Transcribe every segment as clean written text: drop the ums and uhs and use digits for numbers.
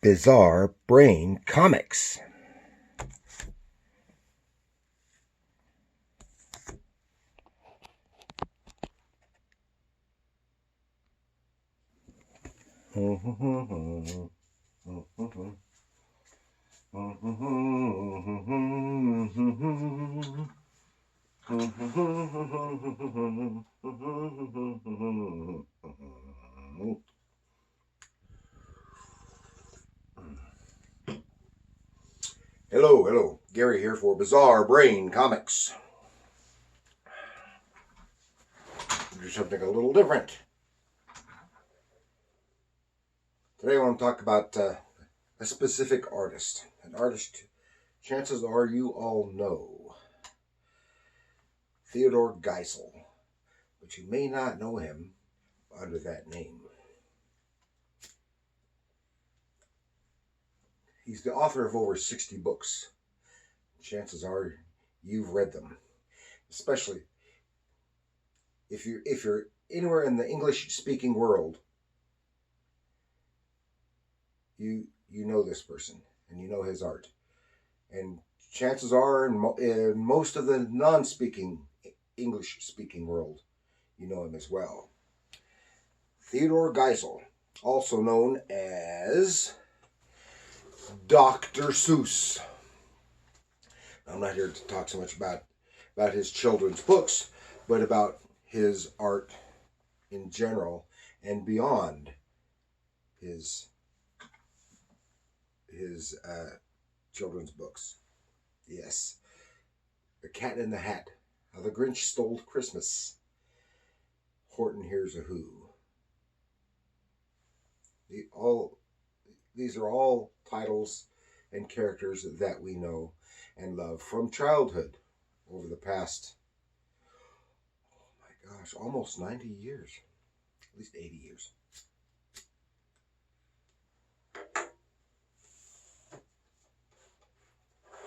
Bizarre Brain Comics. Hello. Gary here for Bizarre Brain Comics. Do something a little different. Today I want to talk about a specific artist. An artist, chances are you all know. Theodore Geisel. But you may not know him under that name. He's the author of over 60 books. Chances are you've read them, especially if you're anywhere in the English-speaking world. You know this person and you know his art, and chances are in most of the non-speaking English-speaking world, you know him as well. Theodore Geisel, also known as Dr. Seuss. I'm not here to talk so much about his children's books, but about his art in general and beyond his children's books. Yes. The Cat in the Hat, How the Grinch Stole Christmas, Horton Hears a Who. These are all titles and characters that we know and love from childhood over the past, oh my gosh, almost 90 years, at least 80 years.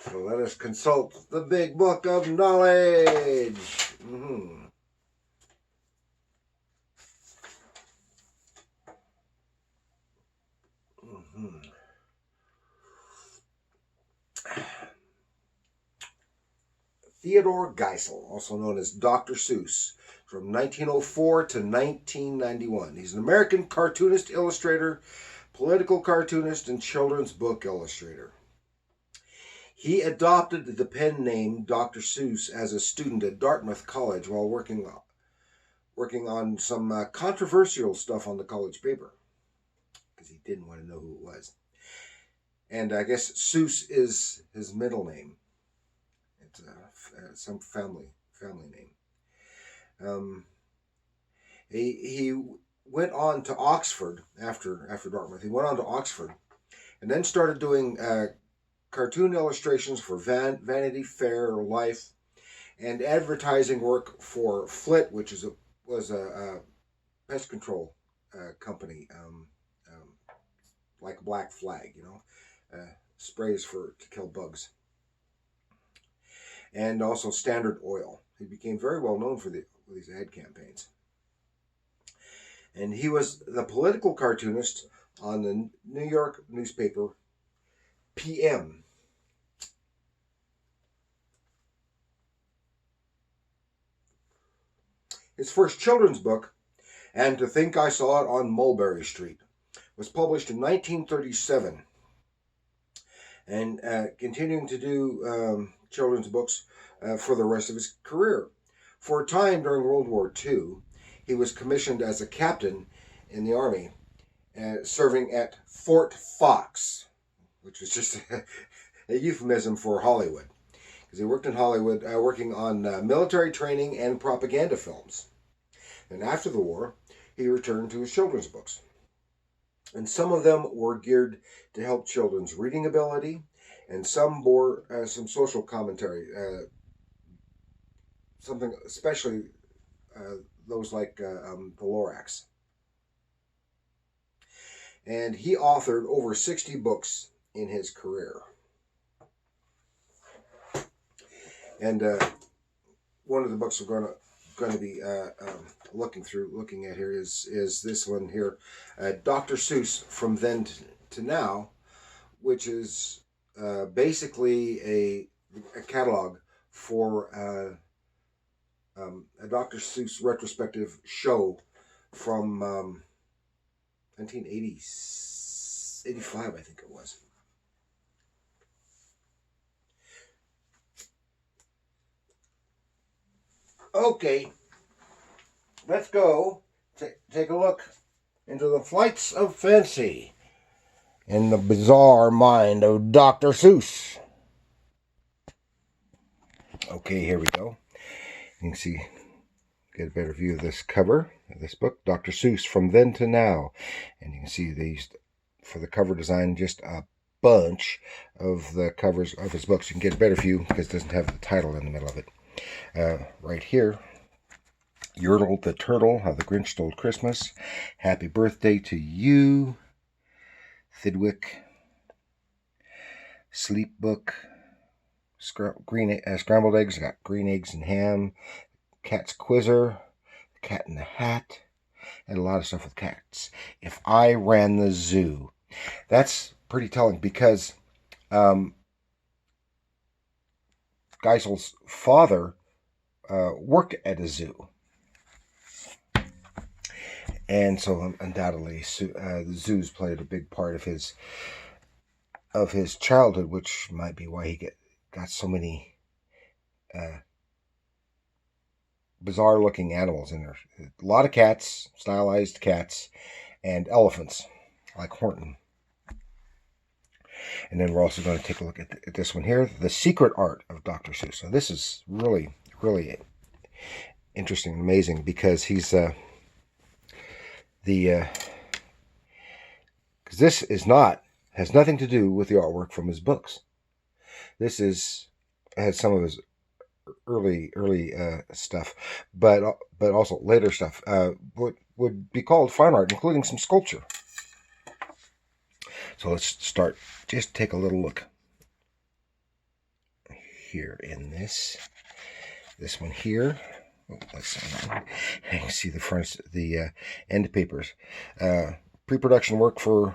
So let us consult the big book of knowledge. Theodore Geisel, also known as Dr. Seuss, from 1904 to 1991. He's an American cartoonist, illustrator, political cartoonist, and children's book illustrator. He adopted the pen name Dr. Seuss as a student at Dartmouth College while working on some controversial stuff on the college paper, because he didn't want to know who it was. And I guess Seuss is his middle name. It's some family name. He went on to Oxford after Dartmouth. He went on to Oxford and then started doing cartoon illustrations for Vanity Fair, Life, and advertising work for Flit, which was a pest control company, like Black Flag, sprays to kill bugs. And also Standard Oil. He became very well known for these ad campaigns. And he was the political cartoonist on the New York newspaper PM. His first children's book, And to Think I Saw It on Mulberry Street, was published in 1937. And continuing to do children's books for the rest of his career. For a time during World War II, he was commissioned as a captain in the Army, serving at Fort Fox, which was just a euphemism for Hollywood, because he worked in Hollywood working on military training and propaganda films. And after the war, he returned to his children's books. And some of them were geared to help children's reading ability, and some bore some social commentary, something especially those like the Lorax. And he authored over 60 books in his career. And one of the books we're going to be looking at here is this one here, Dr. Seuss from Then to Now, which is basically a catalog for a Dr. Seuss retrospective show from 1985, I think it was. Okay, let's go take a look into the flights of fancy in the bizarre mind of Dr. Seuss. Okay, here we go. You can see, get a better view of this cover of this book, Dr. Seuss, From Then to Now. And you can see these, for the cover design, just a bunch of the covers of his books. You can get a better view because it doesn't have the title in the middle of it. Right here, Yertle the Turtle, How the Grinch Stole Christmas, Happy Birthday to You, Thidwick, Sleep Book, Scrambled Eggs, got Green Eggs and Ham, Cat's Quizzer, Cat in the Hat, and a lot of stuff with cats. If I Ran the Zoo. That's pretty telling because Geisel's father worked at a zoo. And so undoubtedly the zoos played a big part of his childhood, which might be why he got so many bizarre looking animals in there. A lot of cats, stylized cats, and elephants like Horton. And then we're also going to take a look at this one here, The Secret Art of Dr. Seuss. So this is really, really interesting and amazing because he's because this has nothing to do with the artwork from his books. This has some of his early stuff, but also later stuff. Would be called fine art, including some sculpture. So let's start. Just take a little look here in this one here. Oh, let's see the front, the end papers. Pre-production work for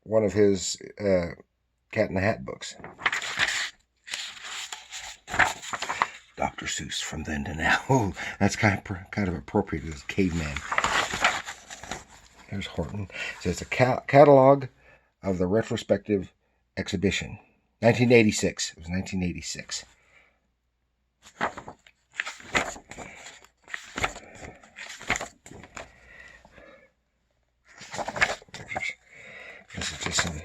one of his Cat in the Hat books. Dr. Seuss, From Then to Now. Oh, that's kind of appropriate as caveman. There's Horton. So it's a catalog of the retrospective exhibition. 1986. It was 1986. This is just some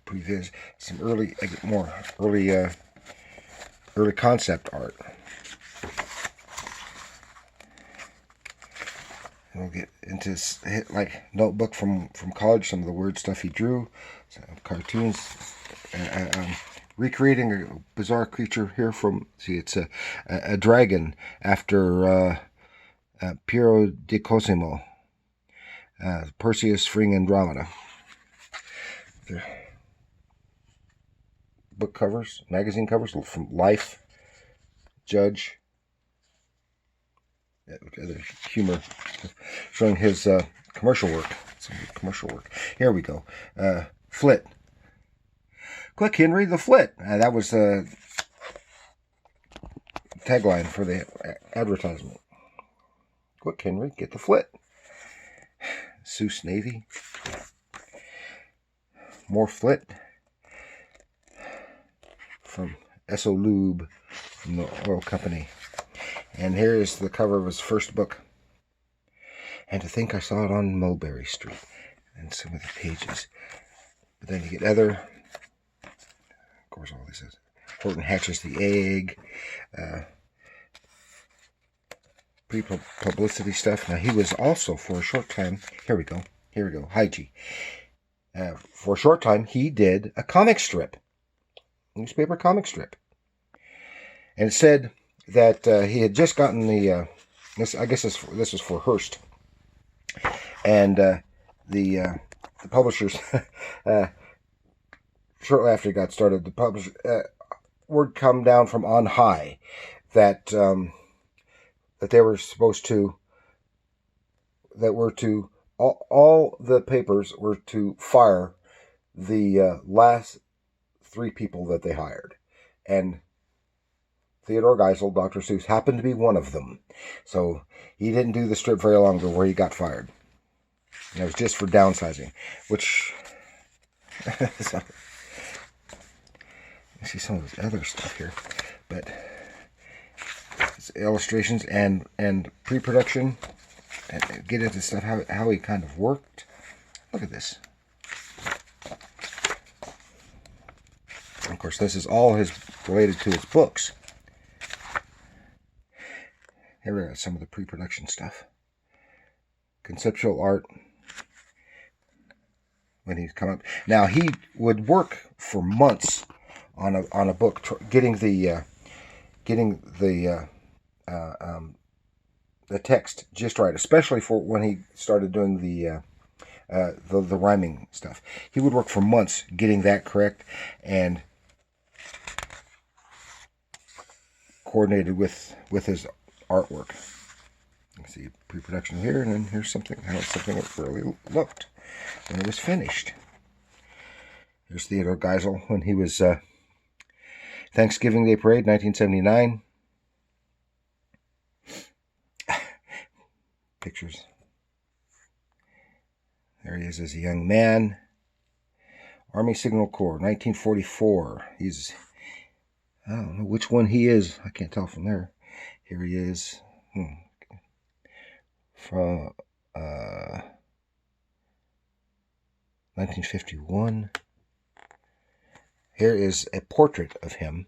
previs, some early concept art. We'll get into like notebook from college, some of the weird stuff he drew, some cartoons, recreating a bizarre creature here from, see, it's a dragon after Piero di Cosimo, Perseus freeing Andromeda. The book covers, magazine covers from Life, Judge, other humor, showing his commercial work. Some commercial work. Here we go. Flit. Click, Henry, the Flit. That was the tagline for the advertisement. Quick, Henry, get the Flit. Seuss Navy. More Flit. From Esso Lube, from the oil company. And here is the cover of his first book. And to think I saw it on Mulberry Street. And some of the pages. But then you get other, of course, all this is Horton hatches the egg. Pre-publicity stuff. Now he was also, for a short time, here we go, Hygie. For a short time, he did a comic strip. Newspaper comic strip. And it said that he had just gotten the, I guess this was for Hearst. And the publishers, shortly after he got started, the publisher, word come down from on high that that they were supposed to, that were to all the papers were to fire the last 3 people that they hired. And Theodore Geisel, Dr. Seuss, happened to be one of them. So he didn't do the strip very long before he got fired. And it was just for downsizing, which... so, I see some of his other stuff here, but it's illustrations and pre-production, and get into stuff, how he kind of worked. Look at this. Of course, this is all related to his books. Here are some of the pre-production stuff. Conceptual art. When he's come up, now he would work for months on a book, getting the text just right, especially for when he started doing the rhyming stuff. He would work for months getting that correct and coordinated with his artwork. You can see pre-production here, and then here's how something really looked when it was finished. Here's Theodore Geisel when he was Thanksgiving Day Parade, 1979. Pictures. There he is as a young man. Army Signal Corps, 1944. I don't know which one he is. I can't tell from there. Here he is. From 1951. Here is a portrait of him.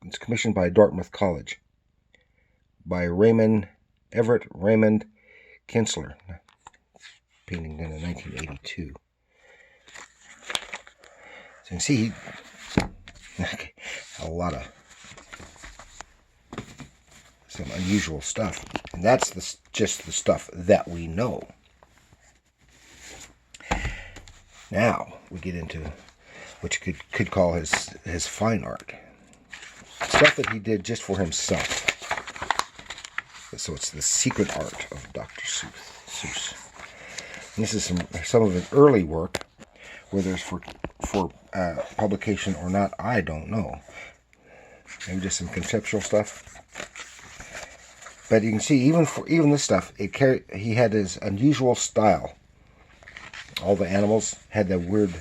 It's commissioned by Dartmouth College by Everett Raymond Kinsler. Painting done in 1982. So you can see a lot of some unusual stuff, and that's just the stuff that we know. Now we get into what you could call his fine art, stuff that he did just for himself. So it's the secret art of Dr. Seuss. And this is some of his early work, whether it's for publication or not, I don't know. Maybe just some conceptual stuff. But you can see, even this stuff, he had his unusual style. All the animals had that weird,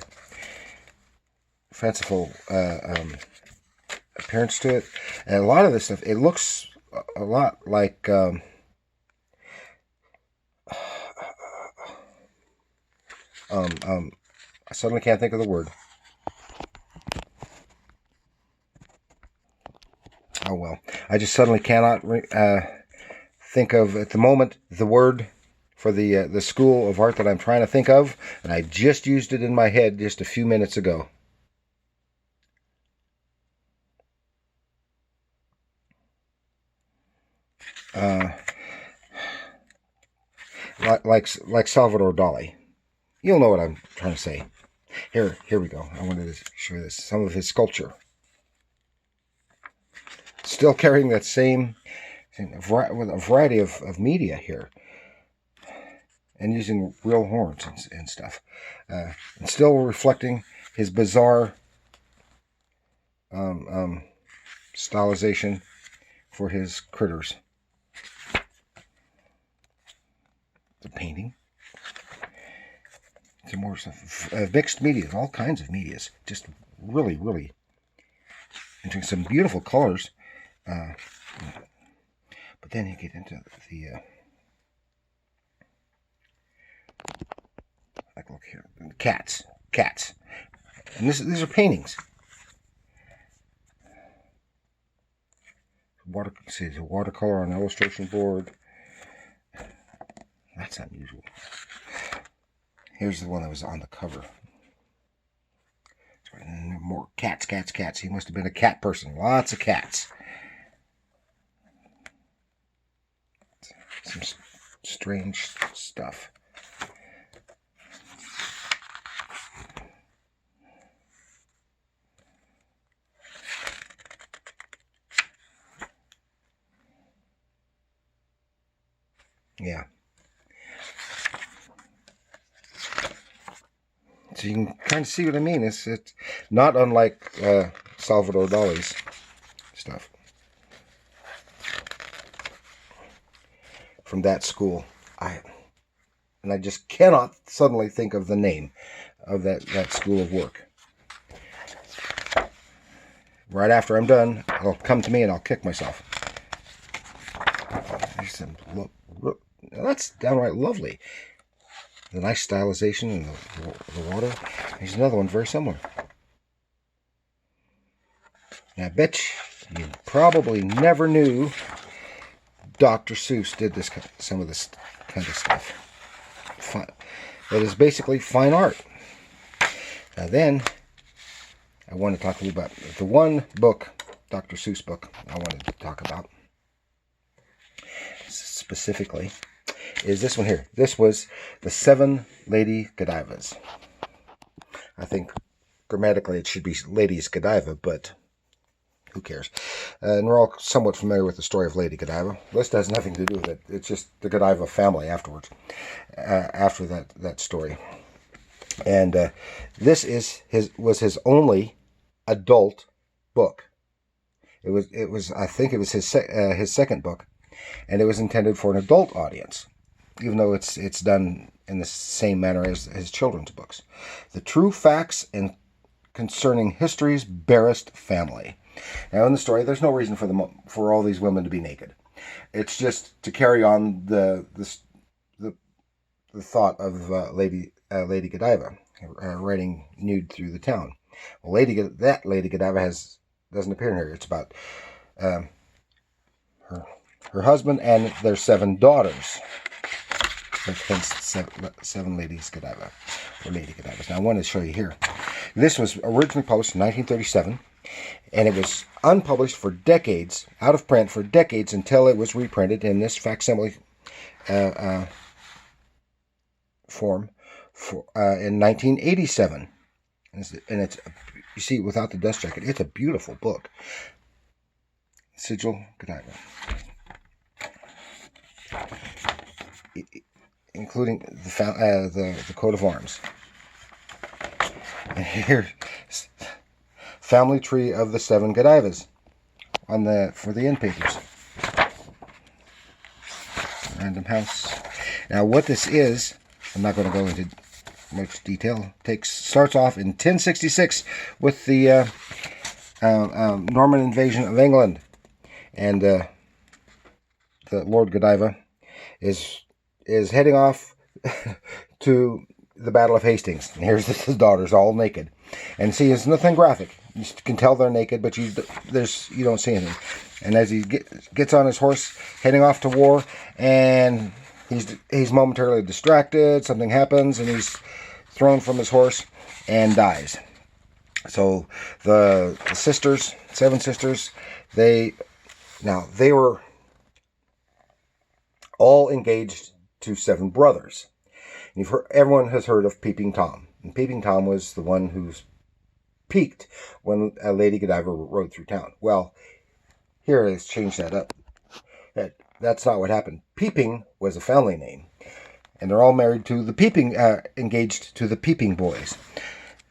fanciful appearance to it. And a lot of this stuff, it looks a lot like I suddenly can't think of the word. Oh well, I just suddenly cannot think of at the moment the word for the school of art that I'm trying to think of, and I just used it in my head just a few minutes ago. Like Salvador Dali. You'll know what I'm trying to say. Here we go. I wanted to show you this. Some of his sculpture. Still carrying that same with a variety of media here. And using real horns and stuff. And still reflecting his bizarre stylization for his critters. The painting. Some more stuff. Mixed media, all kinds of medias. Just really, really interesting. Some beautiful colors. But then you get into the like, look here, cats, and these are paintings. See, it's a watercolor on an illustration board. That's unusual. Here's the one that was on the cover. And more cats. He must have been a cat person. Lots of cats. Some strange stuff. Yeah. So you can kind of see what I mean. It's not unlike Salvador Dali's stuff from that school. I just cannot suddenly think of the name of that school of work. Right after I'm done, it'll come to me and I'll kick myself. That's downright lovely. The nice stylization and the water. There's another one very similar. And I bet you probably never knew Dr. Seuss did some of this kind of stuff. It is basically fine art. Now then, I want to talk to you about the one book, Dr. Seuss book, I wanted to talk about specifically is this one here. This was The Seven Lady Godivas. I think grammatically it should be Ladies Godiva, but who cares? And we're all somewhat familiar with the story of Lady Godiva. This has nothing to do with it. It's just the Godiva family afterwards, after that story. And this was his only adult book. It was I think it was his second book, and it was intended for an adult audience, even though it's done in the same manner as his children's books. The True Facts Concerning History's Barest Family. Now, in the story, there's no reason for all these women to be naked. It's just to carry on the thought of Lady Godiva riding nude through the town. Well, Lady Godiva doesn't appear in here. It's about her husband and their 7 daughters. Hence, seven Ladies Godiva, or Lady Godivas. Now, I want to show you here. This was originally published in 1937, and it was unpublished for decades, out of print for decades, until it was reprinted in this facsimile form in 1987. And it's, you see, without the dust jacket, it's a beautiful book. Sigil Godiva. Including the coat of arms. And here, family tree of the 7 Godivas for the end papers. Random House. Now, what this is, I'm not going to go into much detail. Starts off in 1066 with the Norman invasion of England, and the Lord Godiva is heading off to the Battle of Hastings. And here's his daughters all naked. And see, it's nothing graphic. You can tell they're naked, but you don't see anything. And as he gets on his horse, heading off to war, and he's momentarily distracted, something happens, and he's thrown from his horse and dies. So the sisters, 7 sisters, they were all engaged to 7 brothers. And everyone has heard of Peeping Tom. And Peeping Tom was the one who's peeked when Lady Godiva rode through town. Well, here let's change that up. That's not what happened. Peeping was a family name. And they're all married to the Peeping, engaged to the Peeping boys.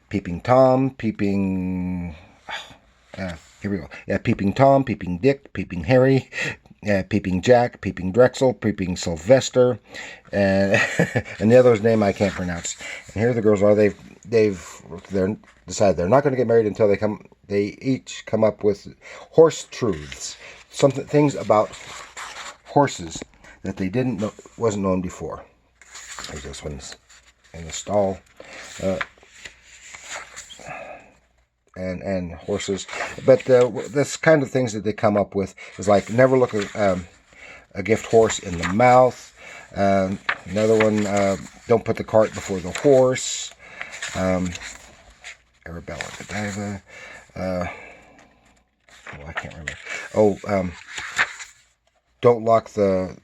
Peeping Tom, Peeping... here we go. Yeah, Peeping Tom, Peeping Dick, Peeping Harry, Peeping Jack, Peeping Drexel, Peeping Sylvester, and the other's name I can't pronounce. And here the girls are. They've decided they're not going to get married until they each come up with horse truths, things about horses that they wasn't known before. There's this one's in the stall. And horses, but this kind of things that they come up with is like never look a gift horse in the mouth. Another one, don't put the cart before the horse. Arabella Godiva. I can't remember. Don't lock the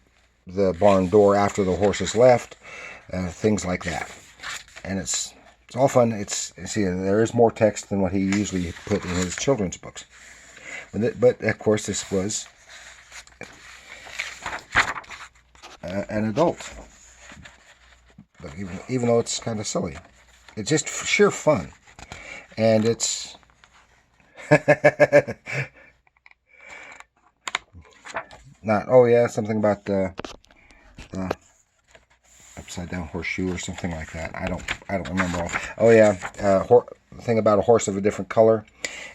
barn door after the horse has left. Things like that, and it's all fun. See, there is more text than what he usually put in his children's books. But of course, this was an adult. But even though it's kind of silly, it's just sheer fun, and it's not. Oh yeah, something about the upside down horseshoe or something like that. I don't remember. Oh yeah, thing about a horse of a different color,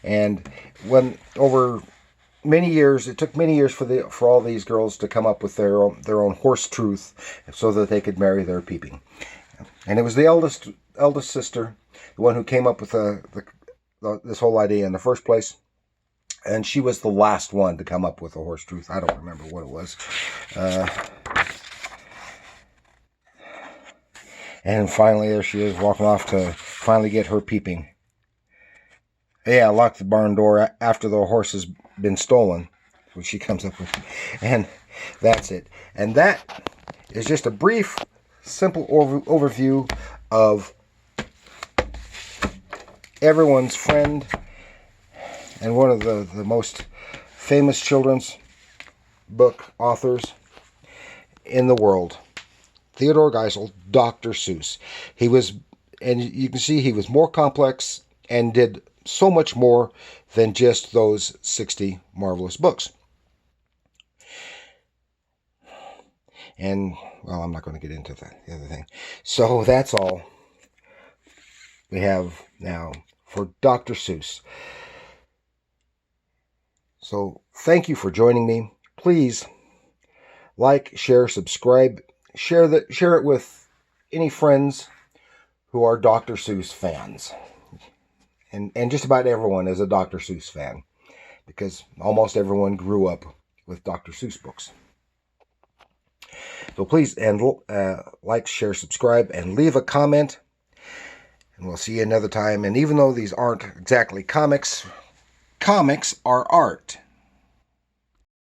and when over many years, it took many years for all these girls to come up with their own horse truth, so that they could marry their peeping. And it was the eldest sister, the one who came up with this whole idea in the first place. And she was the last one to come up with a horse truth. I don't remember what it was. And finally, there she is, walking off to finally get her peeping. Yeah, lock the barn door after the horse has been stolen, which she comes up with. And that's it. And that is just a brief, simple overview of everyone's friend and one of the most famous children's book authors in the world, Theodore Geisel, Dr. Seuss. He was, and you can see he was more complex and did so much more than just those 60 marvelous books. And, well, I'm not going to get into the other thing. So that's all we have now for Dr. Seuss. So thank you for joining me. Please like, share, subscribe, share it with any friends who are Dr. Seuss fans. And just about everyone is a Dr. Seuss fan, because almost everyone grew up with Dr. Seuss books. So please, and like, share, subscribe, and leave a comment. And we'll see you another time. And even though these aren't exactly comics, comics are art.